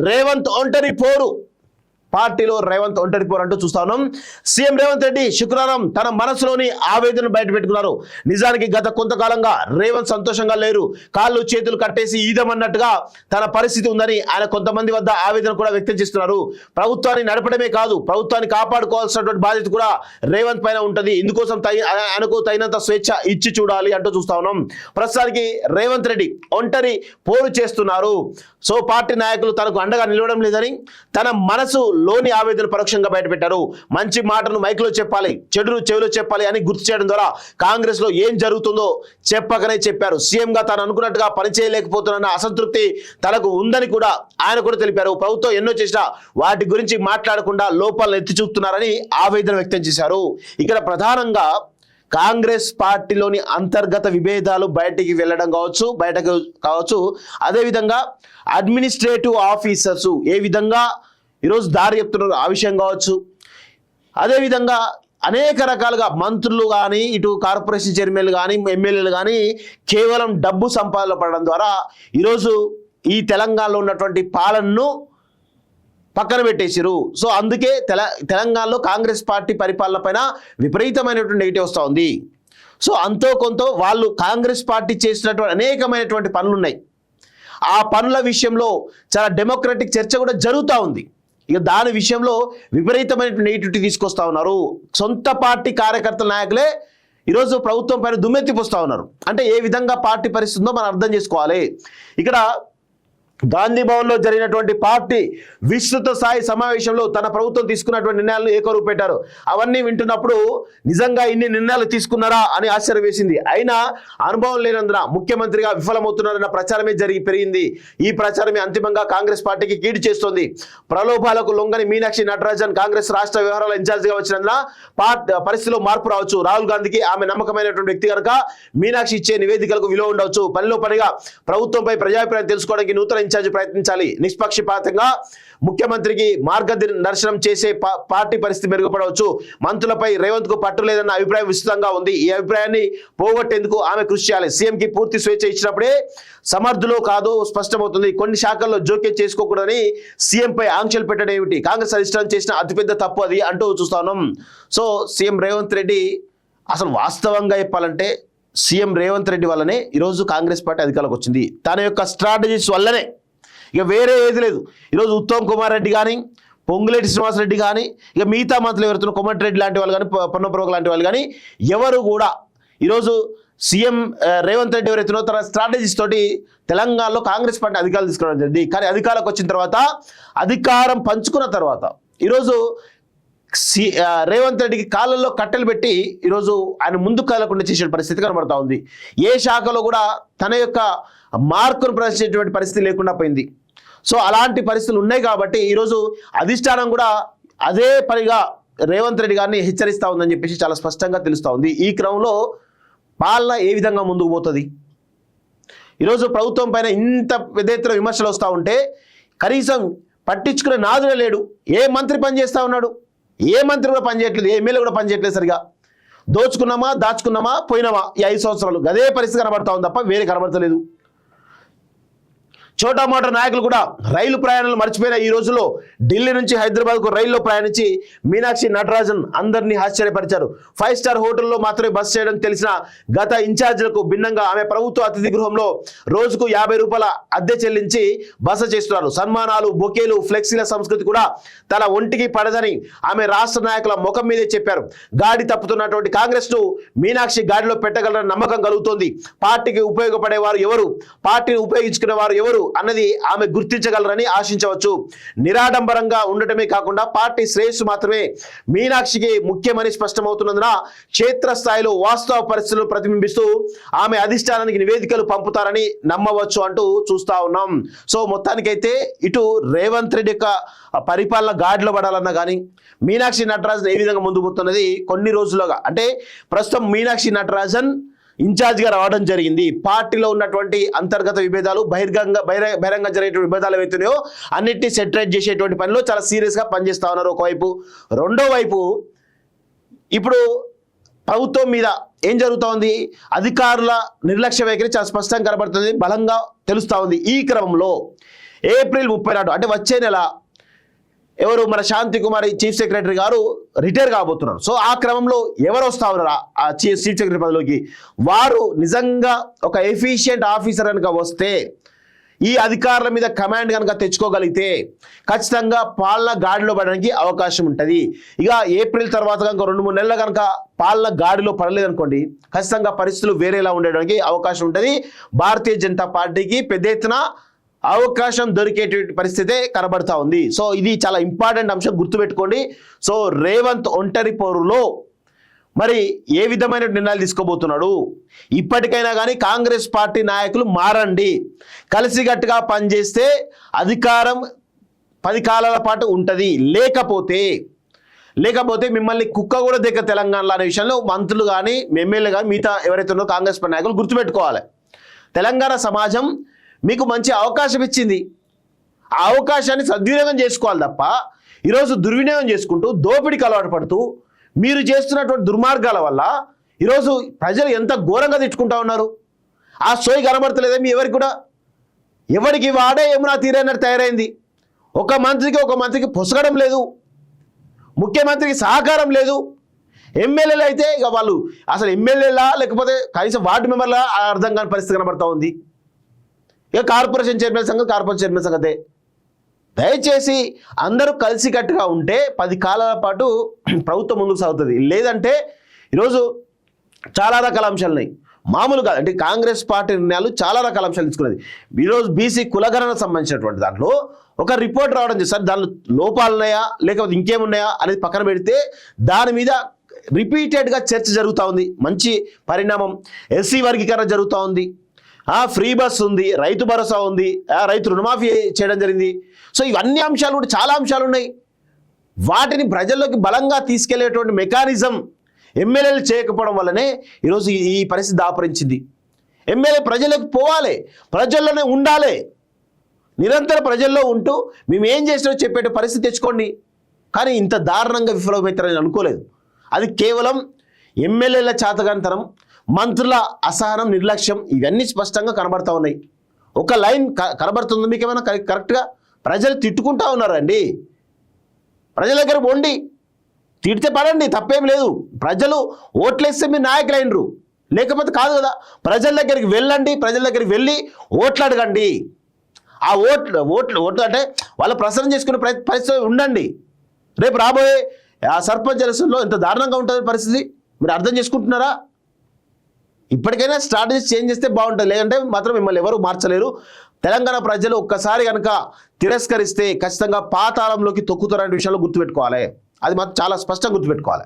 రేవంత్ ఒంటరి పోరు పార్టీలో రేవంత్ ఒంటరి పోరు అంటూ చూస్తా ఉన్నాం. సీఎం రేవంత్ రెడ్డి శుక్రవారం తన మనసులోని ఆవేదన బయట పెట్టుకున్నారు. నిజానికి గత కొంతకాలంగా రేవంత్ సంతోషంగా లేరు. కాళ్ళు చేతులు కట్టేసి ఈదమన్నట్టుగా తన పరిస్థితి ఉందని ఆయన కొంతమంది వద్ద ఆవేదన కూడా వ్యక్తం చేస్తున్నారు. ప్రభుత్వాన్ని నడపడమే కాదు, ప్రభుత్వాన్ని కాపాడుకోవాల్సినటువంటి బాధ్యత కూడా రేవంత్ పైన ఉంటుంది. ఇందుకోసం ఆయనకు తగినంత స్వేచ్ఛ ఇచ్చి చూడాలి అంటూ చూస్తా ఉన్నాం. ప్రస్తుతానికి రేవంత్ రెడ్డి ఒంటరి పోరు చేస్తున్నారు. సో పార్టీ నాయకులు తనకు అండగా నిలవడం లేదని తన మనసు లోని ఆవేదన పరోక్షంగా బయటపెట్టారు. మంచి మాటను మైక్లో చెప్పాలి, చెడును చెవిలో చెప్పాలి అని గుర్తు చేయడం ద్వారా కాంగ్రెస్ లో ఏం జరుగుతుందో చెప్పకనే చెప్పారు. సీఎంగా తాను అనుకున్నట్టుగా పనిచేయలేకపోతున్న అసంతృప్తి తనకు ఉందని కూడా ఆయన కూడా తెలిపారు. ప్రభుత్వం ఎన్నో చేసినా వాటి గురించి మాట్లాడకుండా లోపాలను ఎత్తి చూపుతున్నారని ఆవేదన వ్యక్తం చేశారు. ఇక్కడ ప్రధానంగా కాంగ్రెస్ పార్టీలోని అంతర్గత విభేదాలు బయటికి వెళ్ళడం కావచ్చు, అదేవిధంగా అడ్మినిస్ట్రేటివ్ ఆఫీసర్స్ ఏ విధంగా ఈరోజు దారి చెప్తున్నారు ఆ విషయం కావచ్చు, అదేవిధంగా అనేక రకాలుగా మంత్రులు కానీ ఇటు కార్పొరేషన్ చైర్మన్లు కానీ ఎమ్మెల్యేలు కానీ కేవలం డబ్బు సంపాదనలో పడడం ద్వారా ఈరోజు ఈ తెలంగాణలో ఉన్నటువంటి పాలనను పక్కన పెట్టేసారు. సో అందుకే తెలంగాణలో కాంగ్రెస్ పార్టీ పరిపాలన పైన విపరీతమైనటువంటి నెగిటివ్ వస్తూ ఉంది. సో అంతో కొంత వాళ్ళు కాంగ్రెస్ పార్టీ చేసినటువంటి అనేకమైనటువంటి పనులు ఉన్నాయి. ఆ పనుల విషయంలో చాలా డెమోక్రటిక్ చర్చ కూడా జరుగుతూ ఉంది. ఇక దాని విషయంలో విపరీతమైన నెగిటివిటీ తీసుకొస్తా ఉన్నారు. సొంత పార్టీ కార్యకర్తల నాయకులే ఈరోజు ప్రభుత్వం పైన దుమ్మెత్తిపోస్తా ఉన్నారు. అంటే ఏ విధంగా పార్టీ పరిస్థితి ఉందో మనం అర్థం చేసుకోవాలి. ఇక్కడ గాంధీ భవన్లో జరిగినటువంటి పార్టీ విస్తృత స్థాయి సమావేశంలో తన ప్రభుత్వం తీసుకున్నటువంటి నిర్ణయాలను ఏకరువు పెట్టారు. అవన్నీ వింటున్నప్పుడు నిజంగా ఇన్ని నిర్ణయాలు తీసుకున్నారా అని ఆశ్చర్యం వేసింది. అయినా అనుభవం లేనందున ముఖ్యమంత్రిగా విఫలమవుతున్నారన్న ప్రచారమే పెరిగింది. ఈ ప్రచారమే అంతిమంగా కాంగ్రెస్ పార్టీకి కీడు చేస్తోంది. ప్రలోభాలకు లొంగని మీనాక్షి నటరాజన్ కాంగ్రెస్ రాష్ట్ర వ్యవహారాల ఇన్ఛార్జిగా వచ్చినందున పరిస్థితిలో మార్పు రావచ్చు. రాహుల్ గాంధీకి ఆమె నమ్మకమైనటువంటి వ్యక్తి కనుక మీనాక్షి ఇచ్చే నివేదికలకు విలువ ఉండవచ్చు. పనిలో పనిగా ప్రభుత్వంపై ప్రజాభిప్రాయం తెలుసుకోవడానికి నూతన ఇన్ఛార్జి ప్రయత్నించాలి. నిష్పక్షపాతంగా ముఖ్యమంత్రికి మార్గదర్శనం చేసే పార్టీ పరిస్థితి మెరుగుపడవచ్చు. మంత్రులపై రేవంత్ కు పట్టు లేదన్న అభిప్రాయం విస్తృతంగా ఉంది. ఈ అభిప్రాయాన్ని పోగొట్టేందుకు ఆమె కృషి చేయాలి. సీఎంకి పూర్తి స్వేచ్ఛ ఇచ్చినప్పుడే సమర్థులో కాదో స్పష్టమవుతుంది. కొన్ని శాఖల్లో జోక్యం చేసుకోకూడదని సీఎంపై ఆంక్షలు పెట్టడం ఏమిటి? కాంగ్రెస్ అధిష్టానం చేసిన అతిపెద్ద తప్పు అది అంటూ చూస్తా ఉన్నాం. సో సీఎం రేవంత్ రెడ్డి అసలు వాస్తవంగా చెప్పాలంటే సీఎం రేవంత్ రెడ్డి వల్లనే ఈరోజు కాంగ్రెస్ పార్టీ అధికారంలోకి వచ్చింది. తన యొక్క స్ట్రాటజీస్ వల్లనే, ఇక వేరే ఏది లేదు. ఈరోజు ఉత్తమ్ కుమార్ రెడ్డి కానీ, పొంగులేటి శ్రీనివాసరెడ్డి కానీ, ఇక మిగతా మంత్రులు ఎవరుతున్న కోమటిరెడ్డి లాంటి వాళ్ళు కానీ, పొన్నప్రభు లాంటి వాళ్ళు కానీ ఎవరు కూడా ఈరోజు సీఎం రేవంత్ రెడ్డి ఎవరైతున్నో తన స్ట్రాటజీస్ తోటి తెలంగాణలో కాంగ్రెస్ పార్టీ అధికారులు తీసుకోవడం జరిగింది. కానీ అధికారంలోకి వచ్చిన తర్వాత, అధికారం పంచుకున్న తర్వాత ఈరోజు రేవంత్ రెడ్డికి కాళ్ళల్లో కట్టెలు పెట్టి ఈరోజు ఆయన ముందు కదలకుండా చేసే పరిస్థితి కనబడతా ఉంది. ఏ శాఖలో కూడా తన యొక్క మార్కును ప్రదర్శించేటువంటి పరిస్థితి లేకుండా పోయింది. సో అలాంటి పరిస్థితులు ఉన్నాయి కాబట్టి ఈరోజు అధిష్టానం కూడా అదే పనిగా రేవంత్ రెడ్డి గారిని హెచ్చరిస్తూ ఉందని చెప్పేసి చాలా స్పష్టంగా తెలుస్తూ ఉంది. ఈ క్రమంలో పాలన ఏ విధంగా ముందుకు పోతుంది? ఈరోజు ప్రభుత్వం పైన ఇంత పెద్ద ఎత్తున విమర్శలు వస్తూ ఉంటే కనీసం పట్టించుకునే నాదుడే లేడు. ఏ మంత్రి పనిచేస్తూ ఉన్నాడు? ఏ మంత్రి కూడా పనిచేయట్లేదు, ఏ ఎమ్మెల్యే కూడా పనిచేయట్లేదు. సరిగా దోచుకున్నామా, దాచుకున్నామా, పోయినామా, ఈ 5 సంవత్సరాలు అదే పరిస్థితి కనబడతా ఉంది తప్ప వేరే కనబడతలేదు. చోటా మోటా నాయకులు కూడా రైలు ప్రయాణాలు మర్చిపోయిన ఈ రోజుల్లో ఢిల్లీ నుంచి హైదరాబాద్కు రైల్లో ప్రయాణించి మీనాక్షి నటరాజన్ అందరినీ ఆశ్చర్యపరిచారు. 5 స్టార్ హోటల్లో మాత్రమే బస చేయడం తెలిసిన గత ఇన్ఛార్జీలకు భిన్నంగా ఆమె ప్రభుత్వ అతిథి గృహంలో రోజుకు 50 రూపాయల అద్దె చెల్లించి బస చేస్తున్నారు. సన్మానాలు, బొకేలు, ఫ్లెక్సీల సంస్కృతి కూడా తన ఒంటికి పడదని ఆమె రాష్ట్ర నాయకుల ముఖం మీదే చెప్పారు. గాడి తప్పుతున్నటువంటి కాంగ్రెస్ ను మీనాక్షి గాడిలో పెట్టగలరన్న నమ్మకం కలుగుతోంది. పార్టీకి ఉపయోగపడేవారు ఎవరు, పార్టీని ఉపయోగించుకునే వారు ఎవరు అన్నది ఆమె గుర్తించగలరని ఆశించవచ్చు. నిరాడంబరంగా ఉండటమే కాకుండా పార్టీ శ్రేయస్సు మాత్రమే మీనాక్షికి ముఖ్యమని స్పష్టమవుతున్నందున క్షేత్రస్థాయిలో వాస్తవ పరిస్థితులు ప్రతిబింబిస్తూ ఆమె అధిష్టానానికి నివేదికలు పంపుతారని నమ్మవచ్చు అంటూ చూస్తా ఉన్నాం. సో మొత్తానికైతే ఇటు రేవంత్ రెడ్డి యొక్క పరిపాలన గాడిలో పడాలన్నా కానీ మీనాక్షి నటరాజన్ ఏ విధంగా ముందుకు పోతున్నది కొన్ని రోజులుగా, అంటే ప్రస్తుతం మీనాక్షి నటరాజన్ ఇన్ఛార్జిగా రావడం జరిగింది. పార్టీలో ఉన్నటువంటి అంతర్గత విభేదాలు, బహిరంగ జరిగేటువంటి విభేదాలు ఏవైతున్నాయో అన్నిటినీ సెటరేట్ చేసేటువంటి పనిలో చాలా సీరియస్గా పనిచేస్తా ఉన్నారు ఒకవైపు. రెండో వైపు ఇప్పుడు ప్రభుత్వం మీద ఏం జరుగుతూ ఉంది? అధికారుల నిర్లక్ష్య వైఖరి చాలా స్పష్టంగా కనబడుతుంది, బలంగా తెలుస్తూ ఉంది. ఈ క్రమంలో ఏప్రిల్ 30 నాడు అంటే వచ్చే నెల ఎవరు మన శాంతి కుమారి చీఫ్ సెక్రటరీ గారు రిటైర్ కాబోతున్నారు. సో ఆ క్రమంలో ఎవరు వస్తా ఉన్నారు ఆ చీఫ్ సెక్రటరీ పదవిలోకి, వారు నిజంగా ఒక ఎఫిషియెంట్ ఆఫీసర్ కనుక వస్తే, ఈ అధికారుల మీద కమాండ్ కనుక తెచ్చుకోగలిగితే ఖచ్చితంగా పాలన గాడిలో పడడానికి అవకాశం ఉంటుంది. ఇక ఏప్రిల్ తర్వాత కనుక 2-3 నెలలు కనుక పాలన గాడిలో పడలేదనుకోండి, ఖచ్చితంగా పరిస్థితులు వేరేలా ఉండడానికి అవకాశం ఉంటుంది. భారతీయ జనతా పార్టీకి పెద్ద ఎత్తున అవకాశం దొరికేటువంటి పరిస్థితే కనబడతా ఉంది. సో ఇది చాలా ఇంపార్టెంట్ అంశం, గుర్తుపెట్టుకోండి. సో రేవంత్ ఒంటరి పోరులో మరి ఏ విధమైన నిర్ణయాలు తీసుకోబోతున్నాడు? ఇప్పటికైనా కానీ కాంగ్రెస్ పార్టీ నాయకులు మారండి, కలిసికట్టుగా పనిచేస్తే అధికారం 10 కాలాల పాటు ఉంటుంది. లేకపోతే మిమ్మల్ని కుక్క కూడా దగ్గర తెలంగాణలో అనే విషయంలో మంత్రులు కానీ ఎమ్మెల్యే కానీ మిగతా ఎవరైతే ఉన్నారో కాంగ్రెస్ పార్టీ నాయకులు గుర్తుపెట్టుకోవాలి. తెలంగాణ సమాజం మీకు మంచి అవకాశం ఇచ్చింది, ఆ అవకాశాన్ని సద్వినియోగం చేసుకోవాలి తప్ప ఈరోజు దుర్వినియోగం చేసుకుంటూ దోపిడీకి అలవాటు పడుతూ మీరు చేస్తున్నటువంటి దుర్మార్గాల వల్ల ఈరోజు ప్రజలు ఎంత ఘోరంగా తిట్టుకుంటా ఉన్నారు. ఆ సోయి కనబడతలేదే మీ ఎవరికి కూడా, ఎవరికి వాడే ఏమన్నా తీరైనట్టు తయారైంది. ఒక మంత్రికి పొసగడం లేదు, ముఖ్యమంత్రికి సహకారం లేదు. ఎమ్మెల్యేలు అయితే ఇక వాళ్ళు అసలు ఎమ్మెల్యేలా లేకపోతే కనీసం వార్డు మెంబర్లా అర్థం కాని పరిస్థితి కనబడతా ఉంది. ఇక కార్పొరేషన్ చైర్మన్ సంగతే. దయచేసి అందరూ కలిసికట్టుగా ఉంటే 10 కాలాల పాటు ప్రభుత్వం ముందుకు సాగుతుంది. లేదంటే ఈరోజు చాలా రకాల అంశాలు ఉన్నాయి, మామూలుగా అంటే కాంగ్రెస్ పార్టీ నిర్ణయాలు చాలా రకాల అంశాలు తీసుకున్నది. ఈరోజు బీసీ కులగణనకు సంబంధించినటువంటి దాంట్లో ఒక రిపోర్ట్ రావడం చేస్తారు, దానిలో లోపాలు ఉన్నాయా లేకపోతే ఇంకేమున్నాయా అనేది పక్కన పెడితే దాని మీద రిపీటెడ్గా చర్చ జరుగుతూ ఉంది. మంచి పరిణామం. ఎస్సీ వర్గీకరణ జరుగుతూ ఉంది, ఫ్రీ బస్ ఉంది, రైతు భరోసా ఉంది, రైతు రుణమాఫీ చేయడం జరిగింది. సో ఇవన్నీ అంశాలు కూడా చాలా అంశాలు ఉన్నాయి. వాటిని ప్రజల్లోకి బలంగా తీసుకెళ్లేటువంటి మెకానిజం ఎమ్మెల్యేలు చేయకపోవడం వల్లనే ఈరోజు ఈ పరిస్థితి దాపరించింది. ఎమ్మెల్యే ప్రజలకు పోవాలి, ప్రజల్లోనే ఉండాలి, నిరంతరం ప్రజల్లో ఉంటూ మేము ఏం చేసినా చెప్పేట పరిస్థితి తెచ్చుకోండి. కానీ ఇంత దారుణంగా విఫలమవుతారని అనుకోలేదు. అది కేవలం ఎమ్మెల్యేల చేతగానితనం, మంత్రుల అసహనం, నిర్లక్ష్యం, ఇవన్నీ స్పష్టంగా కనబడతా ఉన్నాయి. ఒక లైన్ కనబడుతుంది మీకు ఏమైనా కరెక్ట్గా? ప్రజలు తిట్టుకుంటా ఉన్నారండి. ప్రజల దగ్గర పోండి, తిడితే పడండి, తప్పేం లేదు. ప్రజలు ఓట్లేస్తే మీరు నాయకులైనరు, లేకపోతే కాదు కదా. ప్రజల దగ్గరికి వెళ్ళండి, ప్రజల దగ్గరికి వెళ్ళి ఓట్లు అడగండి. ఆ ఓట్లు అంటే వాళ్ళు ప్రసరణ చేసుకునే పరిస్థితి ఉండండి. రేపు రాబోయే ఆ సర్పంచ్ ఎలక్షన్లో ఎంత దారుణంగా ఉంటుంది పరిస్థితి, మీరు అర్థం చేసుకుంటున్నారా? ఇప్పటికైనా స్ట్రాటజీ చేంజ్ చేస్తే బాగుంటుంది, లేదంటే మాత్రం మిమ్మల్ని ఎవరు మార్చలేరు. తెలంగాణ ప్రజలు ఒక్కసారి కనుక తిరస్కరిస్తే ఖచ్చితంగా పాతాళంలోకి తొక్కుతారనే విషయంలో గుర్తుపెట్టుకోవాలి. అది మాత్రం చాలా స్పష్టంగా గుర్తుపెట్టుకోవాలి.